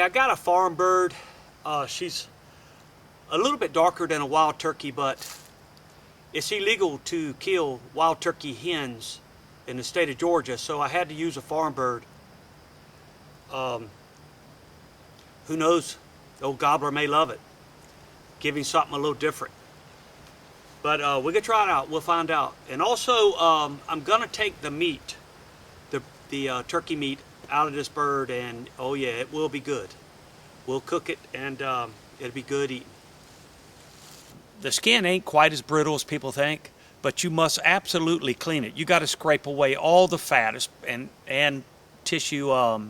I got a farm bird. She's a little bit darker than a wild turkey, but it's illegal to kill wild turkey hens in the state of Georgia, so I had to use a farm bird. Who knows? The old gobbler may love it. Give him something a little different. But we're gonna try it out. We'll find out. And also, I'm gonna take the meat, the turkey meat, out of this bird, and oh yeah, it will be good. We'll cook it, and it'll be good eating. The skin ain't quite as brittle as people think, but you must absolutely clean it. You got to scrape away all the fat and tissue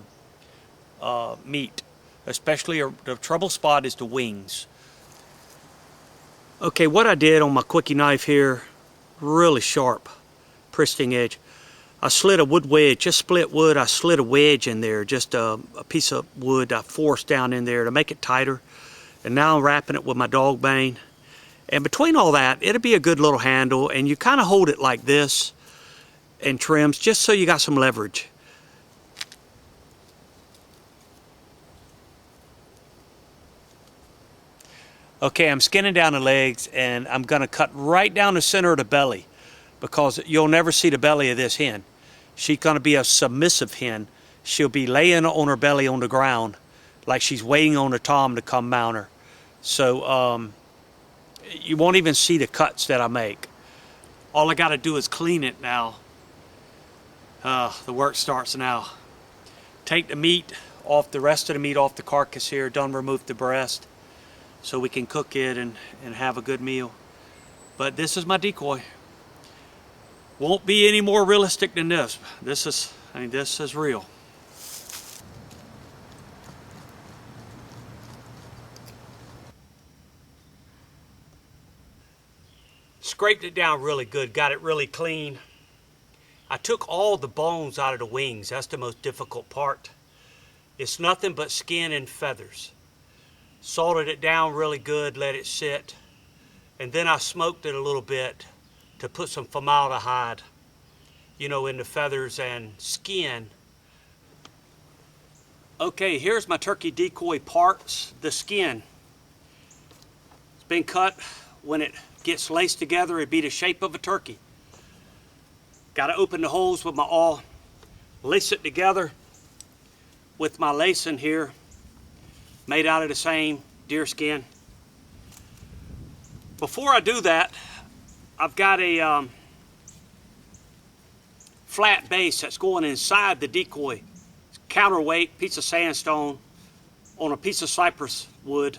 meat. Especially the trouble spot is the wings. Okay, what I did on my quickie knife here, really sharp, pristine edge. I slid a wood wedge, just split wood. I slid a wedge in there, just a piece of wood I forced down in there to make it tighter. And now I'm wrapping it with my dog bane. And between all that, it'll be a good little handle, and you kind of hold it like this and trims, just so you got some leverage. Okay, I'm skinning down the legs, and I'm gonna cut right down the center of the belly, because you'll never see the belly of this hen. She's gonna be a submissive hen. She'll be laying on her belly on the ground like she's waiting on a tom to come mount her. So you won't even see the cuts that I make. All I gotta do is clean it now. The work starts now. Take the meat off, the rest of the meat off the carcass here, done remove the breast, so we can cook it and have a good meal. But this is my decoy. Won't be any more realistic than this. This is real. Scraped it down really good, got it really clean. I took all the bones out of the wings. That's the most difficult part. It's nothing but skin and feathers. Salted it down really good, let it sit, and then I smoked it a little bit to put some formaldehyde, you know, in the feathers and skin. Okay, here's my turkey decoy parts. The skin, it's been cut. When it gets laced together, it'd be the shape of a turkey. Got to open the holes with my awl, lace it together with my lacing here, made out of the same deer skin. Before I do that, I've got a flat base that's going inside the decoy. It's counterweight, piece of sandstone on a piece of cypress wood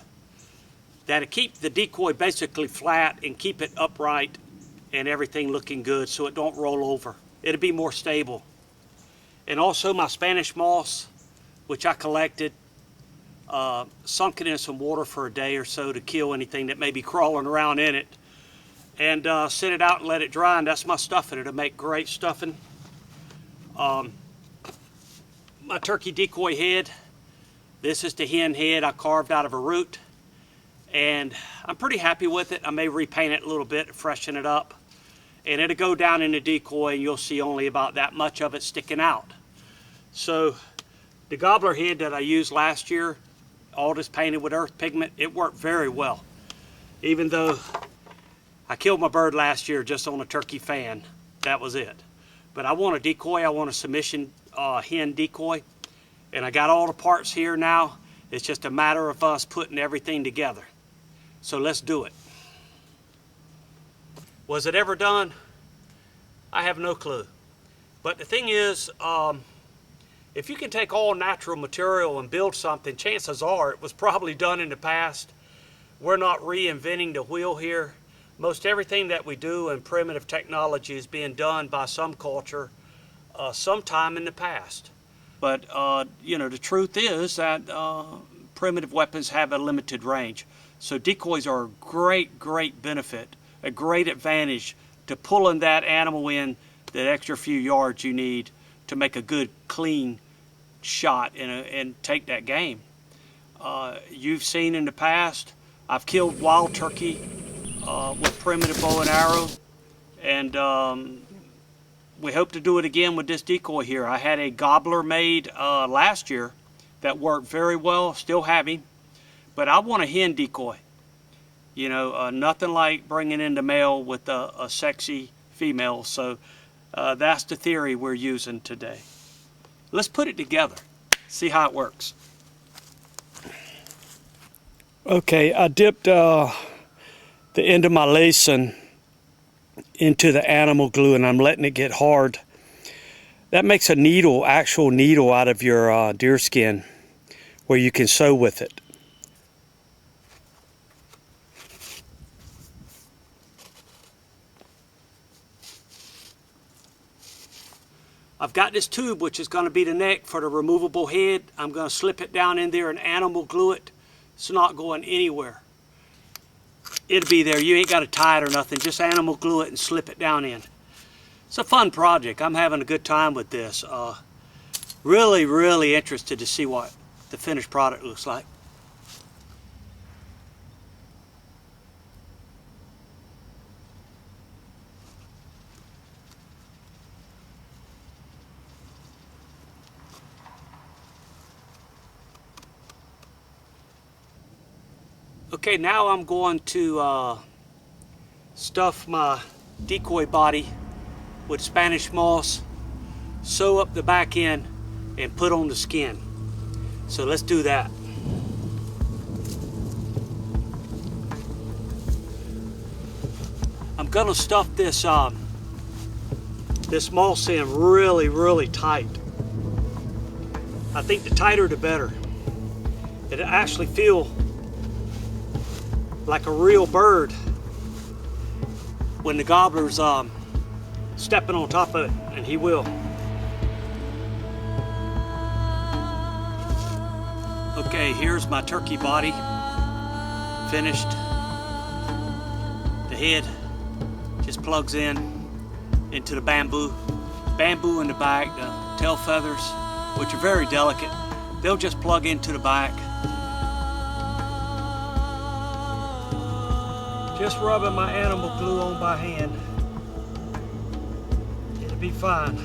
that'll keep the decoy basically flat and keep it upright and everything looking good so it don't roll over. It'll be more stable. And also my Spanish moss, which I collected, sunk it in some water for a day or so to kill anything that may be crawling around in it, and set it out and let it dry, and that's my stuffing. It'll make great stuffing. My turkey decoy head, this is the hen head I carved out of a root, and I'm pretty happy with it. I may repaint it a little bit, freshen it up, and it'll go down in the decoy, and you'll see only about that much of it sticking out. So the gobbler head that I used last year, all this painted with earth pigment, it worked very well. Even though I killed my bird last year just on a turkey fan, that was it. But I want a decoy, I want a submission hen decoy, and I got all the parts here now. It's just a matter of us putting everything together. So let's do it. Was it ever done? I have no clue. But the thing is, if you can take all natural material and build something, chances are it was probably done in the past. We're not reinventing the wheel here. Most everything that we do in primitive technology is being done by some culture sometime in the past. But you know, the truth is that primitive weapons have a limited range. So decoys are a great benefit, a great advantage to pulling that animal in that extra few yards you need to make a good, clean shot and take that game. You've seen in the past, I've killed wild turkey with primitive bow and arrow, and we hope to do it again with this decoy here. I had a gobbler made last year that worked very well, still have him. But I want a hen decoy. You know, nothing like bringing in the male with a sexy female. So that's the theory we're using today. Let's put it together, see how it works. Okay, I dipped the end of my lacing into the animal glue and I'm letting it get hard. That makes a needle, actual needle out of your deer skin where you can sew with it. I've got this tube which is going to be the neck for the removable head. I'm going to slip it down in there and animal glue it. It's not going anywhere. It'll be there. You ain't got to tie it or nothing. Just animal glue it and slip it down in. It's a fun project. I'm having a good time with this. Really, really interested to see what the finished product looks like. Okay, now I'm going to stuff my decoy body with Spanish moss, sew up the back end, and put on the skin. So let's do that. I'm gonna stuff this moss in really, really tight. I think the tighter the better. It'll actually feel like a real bird when the gobbler's stepping on top of it, and he will. Okay, here's my turkey body finished. The head just plugs in into the bamboo in the back. The tail feathers, which are very delicate, they'll just plug into the back. Just rubbing my animal glue on by hand. It'll be fine.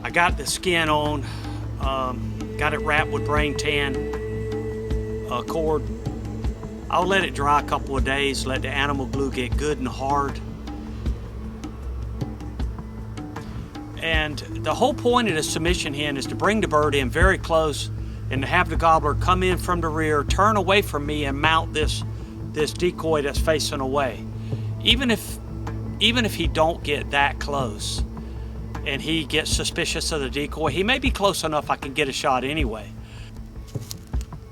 I got the skin on, got it wrapped with brain tan cord. I'll let it dry a couple of days, let the animal glue get good and hard. And the whole point of the submission hen is to bring the bird in very close and to have the gobbler come in from the rear, turn away from me, and mount this decoy that's facing away. Even if he don't get that close and he gets suspicious of the decoy, he may be close enough I can get a shot anyway.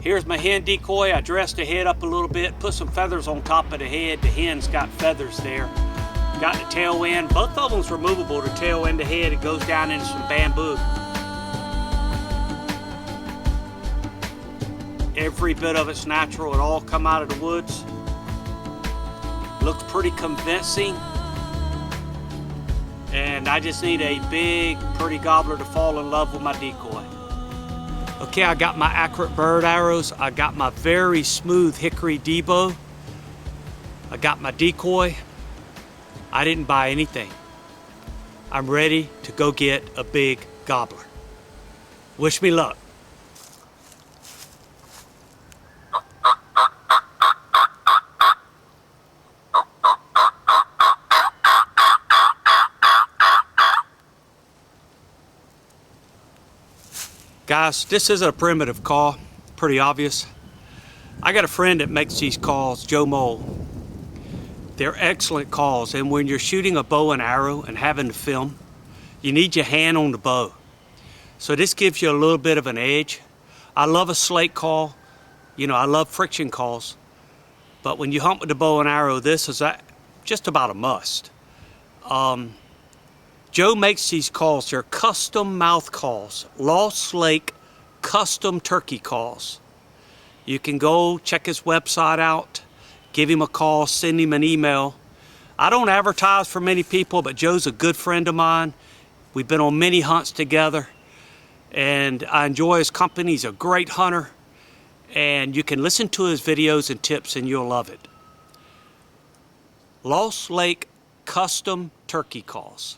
Here's my hen decoy. I dressed the head up a little bit, put some feathers on top of the head. The hen's got feathers there. Got the tail end. Both of them's removable, the tail and the head. It goes down into some bamboo. Every bit of it's natural. It all come out of the woods. Looks pretty convincing. And I just need a big, pretty gobbler to fall in love with my decoy. Okay, I got my accurate bird arrows. I got my very smooth hickory debow. I got my decoy. I didn't buy anything. I'm ready to go get a big gobbler. Wish me luck. Guys, this isn't a primitive call, pretty obvious. I got a friend that makes these calls, Joe Mole. They're excellent calls, and when you're shooting a bow and arrow and having to film, you need your hand on the bow. So this gives you a little bit of an edge. I love a slate call. You know, I love friction calls. But when you hunt with the bow and arrow, this is just about a must. Joe makes these calls. They're custom mouth calls, Lost Lake custom turkey calls. You can go check his website out, give him a call, send him an email. I don't advertise for many people, but Joe's a good friend of mine. We've been on many hunts together, and I enjoy his company. He's a great hunter. and you can listen to his videos and tips and you'll love it. Lost Lake Custom Turkey Calls.